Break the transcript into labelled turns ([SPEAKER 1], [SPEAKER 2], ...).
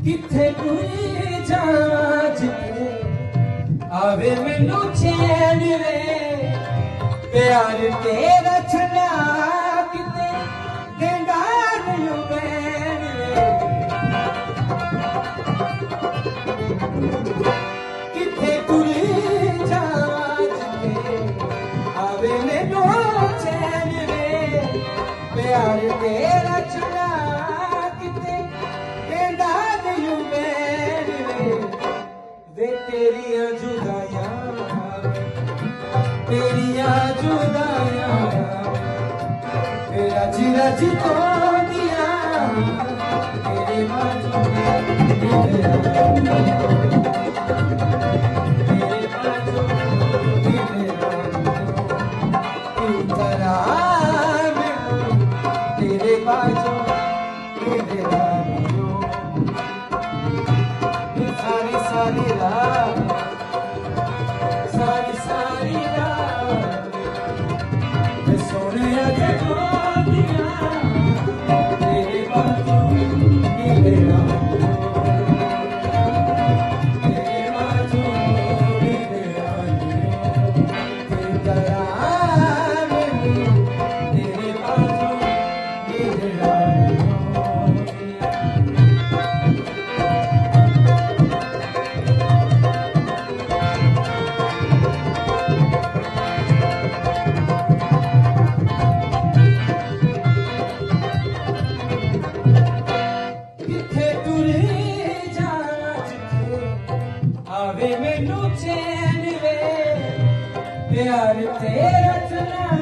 [SPEAKER 1] किथे कोई जाज आवे मैनू चैन रे प्यार तेरा छड़ा किते देंदा नहीं बैन रे किथे कोई जाज आवे मैनू चैन रे प्यार तेरा छड़ा तेरिया जुदाया तेरा जिला जितो दिया तेरे बाजू तेरे बाजू सारी सारी रात सारी सारी रात सोने दिया तेरे बाजू तेरे बाजू आवे मैनू चैन वे प्यार तेरा चला